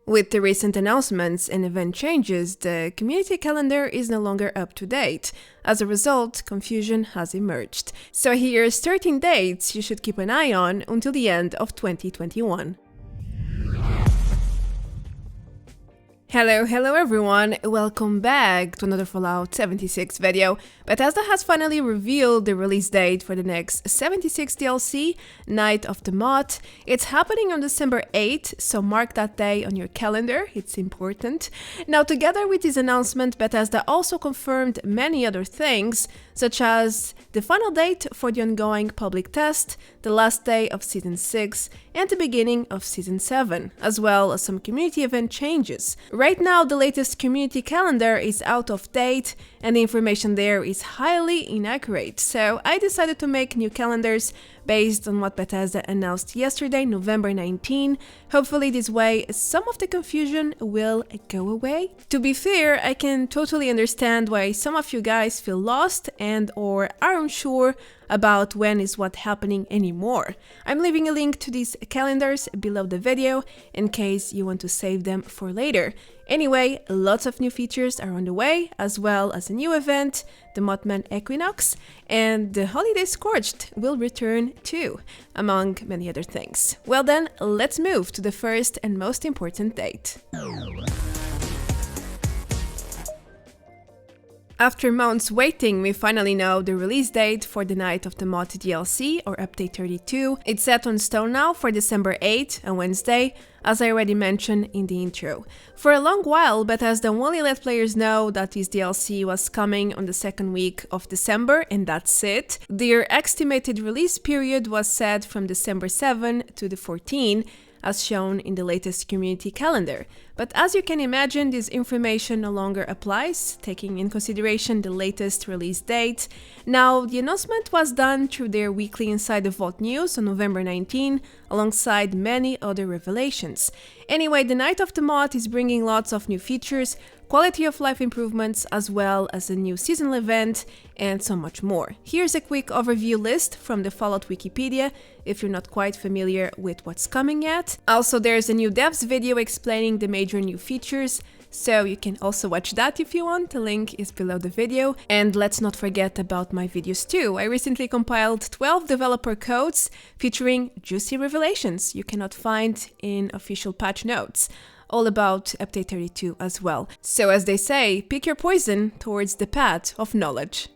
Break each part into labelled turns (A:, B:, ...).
A: With the recent announcements and event changes, the community calendar is no longer up to date. As a result, confusion has emerged. So here's 13 dates you should keep an eye on until the end of 2021. Hello everyone, welcome back to another Fallout 76 video. Bethesda has finally revealed the release date for the next 76 DLC, Night of the Moth. It's happening on December 8th, so mark that day on your calendar, it's important. Now, together with this announcement, Bethesda also confirmed many other things, such as the final date for the ongoing public test, the last day of Season 6, and the beginning of Season 7, as well as some community event changes. Right now, the latest community calendar is out of date, and the information there is highly inaccurate, so I decided to make new calendars based on what Bethesda announced yesterday, November 19. Hopefully this way, some of the confusion will go away. To be fair, I can totally understand why some of you guys feel lost and or are unsure about when is what happening anymore. I'm leaving a link to these calendars below the video in case you want to save them for later. Anyway, lots of new features are on the way, as well as a new event, the Mothman Equinox, and the holiday Scorched will return too, among many other things. Well then, let's move to the first and most important date. After months waiting, we finally know the release date for the Night of the Moth DLC, or Update 32. It's set on stone now for December 8th, a Wednesday, as I already mentioned in the intro. For a long while, Bethesda only let players know that this DLC was coming on the second week of December, and that's it. Their estimated release period was set from December 7 to the 14th, as shown in the latest community calendar. But as you can imagine, this information no longer applies, taking in consideration the latest release date. Now, the announcement was done through their weekly Inside the Vault news on November 19, alongside many other revelations. Anyway, the Night of the Moth is bringing lots of new features, quality of life improvements, as well as a new seasonal event, and so much more. Here's a quick overview list from the Fallout Wikipedia, if you're not quite familiar with what's coming yet. Also, there's a new devs video explaining the major new features, so you can also watch that if you want, the link is below the video. And let's not forget about my videos too. I recently compiled 12 developer codes featuring juicy revelations you cannot find in official patch notes, all about Update 32 as well. So as they say, pick your poison towards the path of knowledge.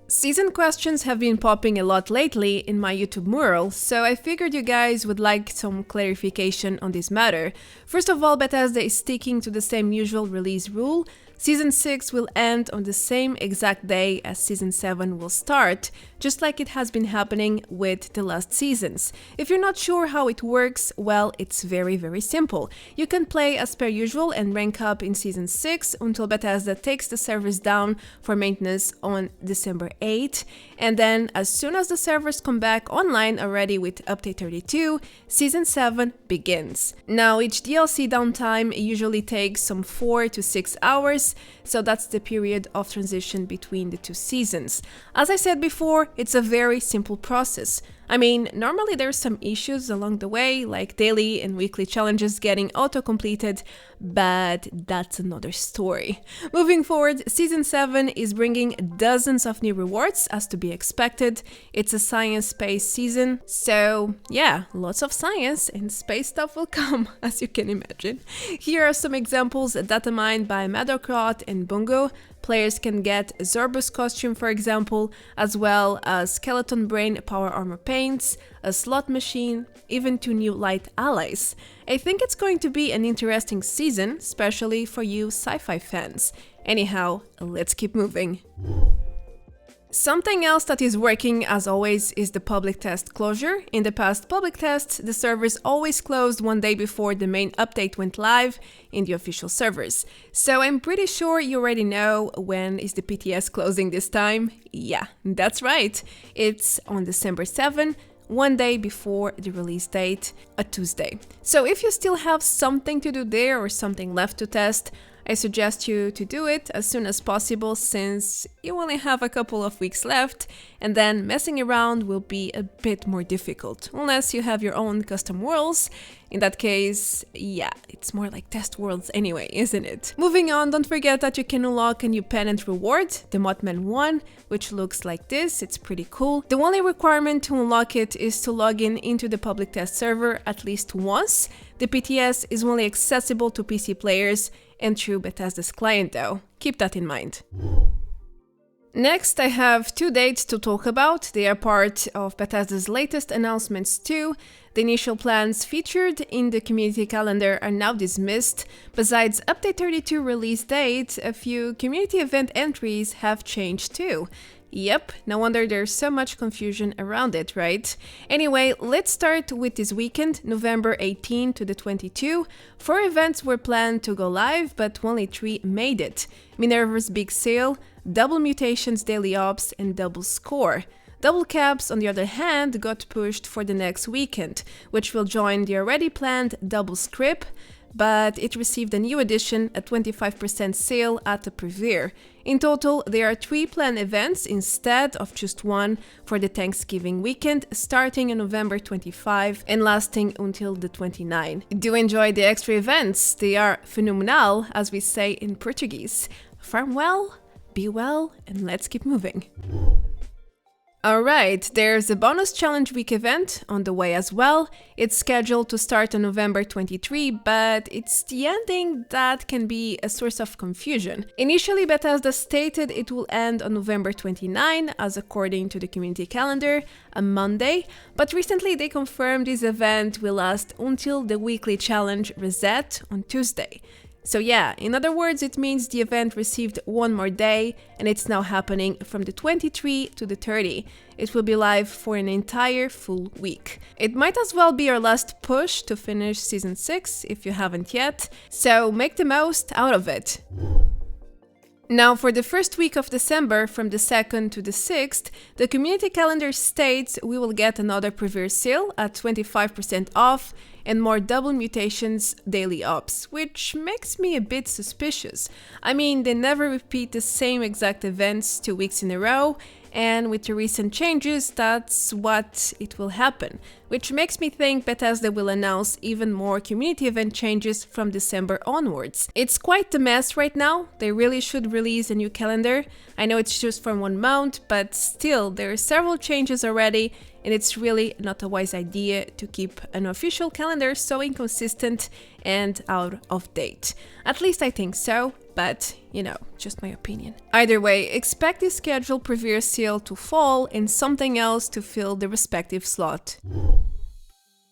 A: Season questions have been popping a lot lately in my YouTube mural, so I figured you guys would like some clarification on this matter. First of all, Bethesda is sticking to the same usual release rule. Season 6 will end on the same exact day as Season 7 will start, just like it has been happening with the last seasons. If you're not sure how it works, well, it's very simple. You can play as per usual and rank up in Season 6 until Bethesda takes the servers down for maintenance on December 8th, and then as soon as the servers come back online already with Update 32, Season 7 begins. Now, each DLC downtime usually takes some 4 to 6 hours, so that's the period of transition between the two seasons. As I said before, it's a very simple process. I mean, normally there's some issues along the way, like daily and weekly challenges getting auto-completed, but that's another story. Moving forward, Season 7 is bringing dozens of new rewards, as to be expected. It's a science-based season, so yeah, lots of science and space stuff will come, as you can imagine. Here are some examples data mined by Madocrot and Bungo. Players can get Zorba's costume, for example, as well as skeleton brain power armor paints, a slot machine, even 2 new light allies. I think it's going to be an interesting season, especially for you sci-fi fans. Anyhow, let's keep moving. Something else that is working as always is the public test closure. In the past public tests, the servers always closed one day before the main update went live in the official servers. So I'm pretty sure you already know when is the PTS closing this time. Yeah, that's right. It's on December 7, one day before the release date, a Tuesday. So if you still have something to do there or something left to test, I suggest you to do it as soon as possible, since you only have a couple of weeks left, and then messing around will be a bit more difficult, unless you have your own custom worlds, In that case, yeah, it's more like test worlds anyway, isn't it? Moving on, don't forget that you can unlock a new pennant reward, the Mothman 1, which looks like this. It's pretty cool. The only requirement to unlock it is to log in into the public test server at least once. The PTS is only accessible to PC players and through Bethesda's client though. Keep that in mind. Next, I have 2 dates to talk about. They are part of Bethesda's latest announcements too. The initial plans featured in the community calendar are now dismissed. Besides Update 32 release date, a few community event entries have changed too. Yep, no wonder there's so much confusion around it, right? Anyway, let's start with this weekend, November 18 to the 22. 4 events were planned to go live, but only 3 made it. Minerva's Big Sale, Double Mutations Daily Ops, and Double Score. Double Caps, on the other hand, got pushed for the next weekend, which will join the already planned Double Script, but it received a new edition, a 25% sale at the Purveyor. In total, there are 3 planned events instead of just 1 for the Thanksgiving weekend, starting on November 25 and lasting until the 29. Do enjoy the extra events. They are fenomenal, as we say in Portuguese. Farm well, be well, and let's keep moving. Alright, there's a bonus challenge week event on the way as well. It's scheduled to start on November 23, but it's the ending that can be a source of confusion. Initially, Bethesda stated it will end on November 29, as according to the community calendar, a Monday, but recently they confirmed this event will last until the weekly challenge reset on Tuesday. So yeah, in other words, it means the event received 1 more day and it's now happening from the 23 to the 30. It will be live for an entire full week. It might as well be our last push to finish Season 6 if you haven't yet, so make the most out of it. Now, for the first week of December, from the 2nd to the 6th, the community calendar states we will get another Purveyor sale at 25% off and more Double Mutations Daily Ops, which makes me a bit suspicious. I mean, they never repeat the same exact events 2 weeks in a row, and with the recent changes, that's what it will happen, which makes me think Bethesda will announce even more community event changes from December onwards. It's quite the mess right now. They really should release a new calendar. I know it's just for 1 month, but still, there are several changes already, and it's really not a wise idea to keep an official calendar so inconsistent and out of date. At least I think so, but, you know, just my opinion. Either way, expect the scheduled Purveyor sale to fall and something else to fill the respective slot.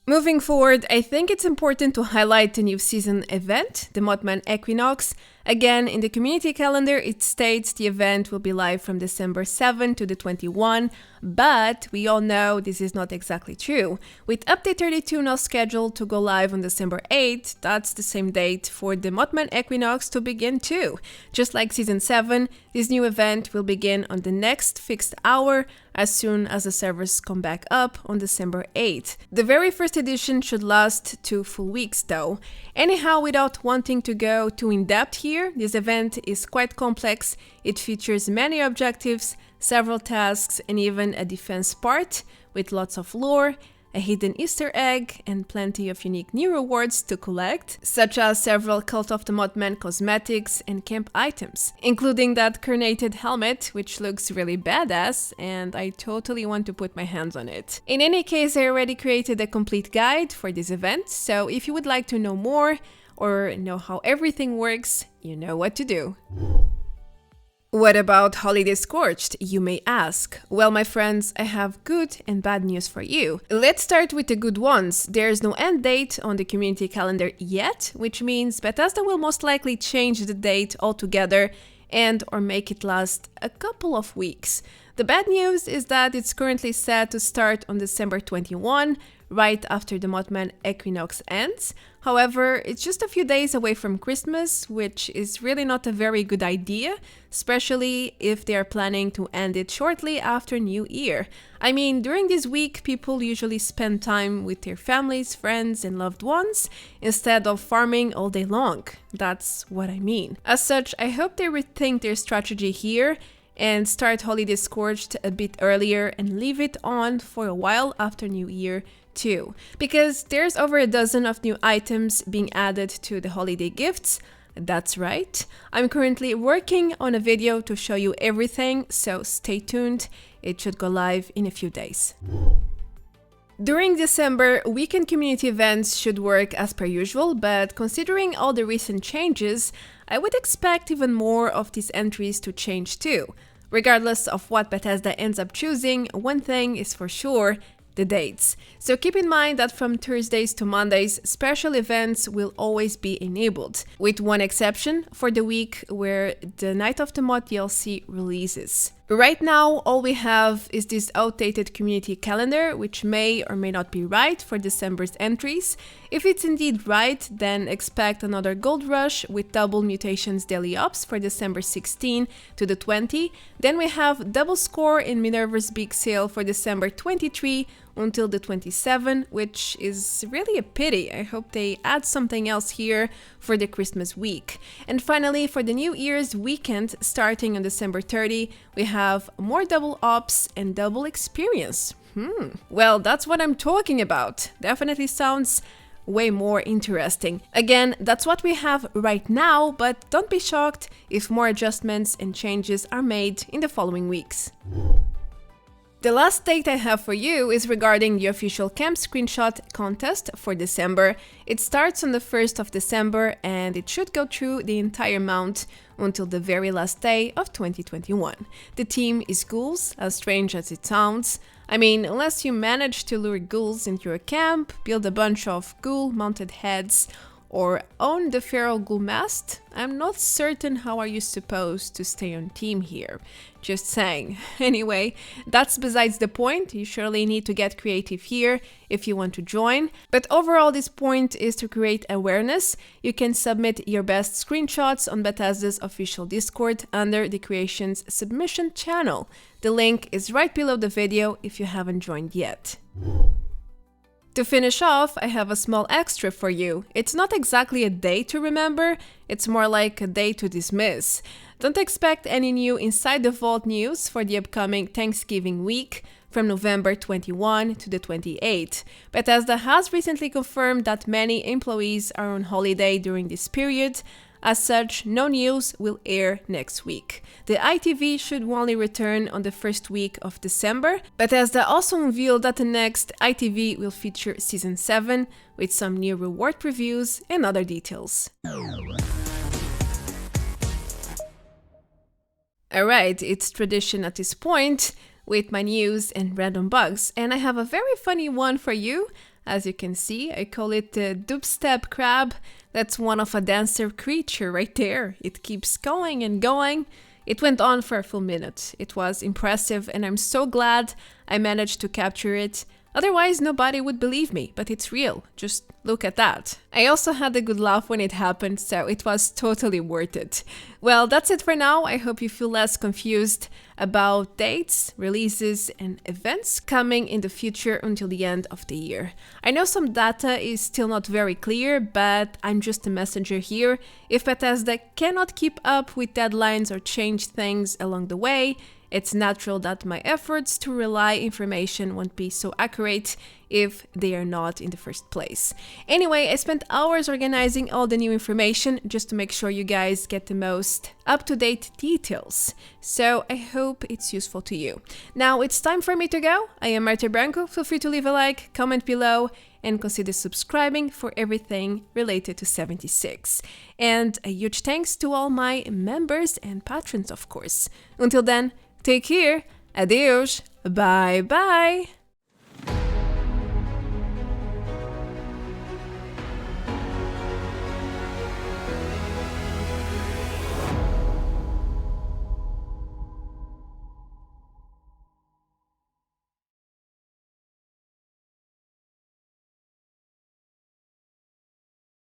A: Moving forward, I think it's important to highlight the new season event, the Mothman Equinox. Again, in the community calendar, it states the event will be live from December 7 to the 21, but we all know this is not exactly true. With Update 32 now scheduled to go live on December 8, that's the same date for the Mothman Equinox to begin too. Just like Season 7, this new event will begin on the next fixed hour as soon as the servers come back up on December 8. The very first edition should last 2 full weeks though. Anyhow, without wanting to go too in-depth here, this event is quite complex. It features many objectives, several tasks, and even a defense part with lots of lore, a hidden Easter egg, and plenty of unique new rewards to collect, such as several Cult of the Mothman cosmetics and camp items, including that carnated helmet, which looks really badass, and I totally want to put my hands on it. In any case, I already created a complete guide for this event, so if you would like to know more or know how everything works, you know what to do. What about Holiday Scorched, you may ask? Well, my friends, I have good and bad news for you. Let's start with the good ones. There's no end date on the community calendar yet, which means Bethesda will most likely change the date altogether and or make it last a couple of weeks. The bad news is that it's currently set to start on December 21, right after the Mothman Equinox ends. However, it's just a few days away from Christmas, which is really not a very good idea, especially if they are planning to end it shortly after New Year. I mean, during this week, people usually spend time with their families, friends, and loved ones, instead of farming all day long. That's what I mean. As such, I hope they rethink their strategy here and start Holiday Scorched a bit earlier and leave it on for a while after New Year too, because there's over a dozen of new items being added to the holiday gifts. That's right, I'm currently working on a video to show you everything, so stay tuned, it should go live in a few days. During December, weekend community events should work as per usual, but considering all the recent changes, I would expect even more of these entries to change too. Regardless of what Bethesda ends up choosing, one thing is for sure: the dates. So keep in mind that from Thursdays to Mondays, special events will always be enabled, with one exception for the week where the Night of the Moth DLC releases. Right now, all we have is this outdated community calendar, which may or may not be right for December's entries. If it's indeed right, then expect another gold rush with double Mutations daily ops for December 16 to the 20. Then we have double score in Minerva's big sale for December 23 until the 27, which is really a pity. I hope they add something else here for the Christmas week. And finally, for the New Year's weekend starting on December 30, we have more double ops and double experience. Well, that's what I'm talking about. Definitely sounds way more interesting. Again, that's what we have right now, but don't be shocked if more adjustments and changes are made in the following weeks. The last date I have for you is regarding the official camp screenshot contest for December. It starts on the 1st of December and it should go through the entire month until the very last day of 2021. The theme is ghouls, as strange as it sounds. I mean, unless you manage to lure ghouls into your camp, build a bunch of ghoul-mounted heads, or own the feral ghoul mast, I'm not certain how are you supposed to stay on team here. Just saying. Anyway, that's besides the point. You surely need to get creative here if you want to join. But overall, this point is to create awareness. You can submit your best screenshots on Bethesda's official Discord under the Creations submission channel. The link is right below the video if you haven't joined yet. To finish off, I have a small extra for you. It's not exactly a day to remember, it's more like a day to dismiss. Don't expect any new Inside the Vault news for the upcoming Thanksgiving week from November 21 to the 28th. Bethesda has recently confirmed that many employees are on holiday during this period. As such, no news will air next week. The ITV should only return on the first week of December. Bethesda also unveiled that the next ITV will feature Season 7 with some new reward previews and other details. Alright, it's tradition at this point with my news and random bugs, and I have a very funny one for you. As you can see, I call it the dubstep crab. That's one of a dancer creature right there. It keeps going and going. It went on for a full minute. It was impressive and I'm so glad I managed to capture it. Otherwise, nobody would believe me, but it's real. Just look at that. I also had a good laugh when it happened, so it was totally worth it. Well, that's it for now. I hope you feel less confused about dates, releases, and events coming in the future until the end of the year. I know some data is still not very clear, but I'm just a messenger here. If Bethesda cannot keep up with deadlines or change things along the way, it's natural that my efforts to relay information won't be so accurate if they are not in the first place. Anyway, I spent hours organizing all the new information just to make sure you guys get the most up-to-date details. So I hope it's useful to you. Now it's time for me to go. I am Marta Branco. Feel free to leave a like, comment below, and consider subscribing for everything related to 76. And a huge thanks to all my members and patrons, of course. Until then, take care, adios, bye bye!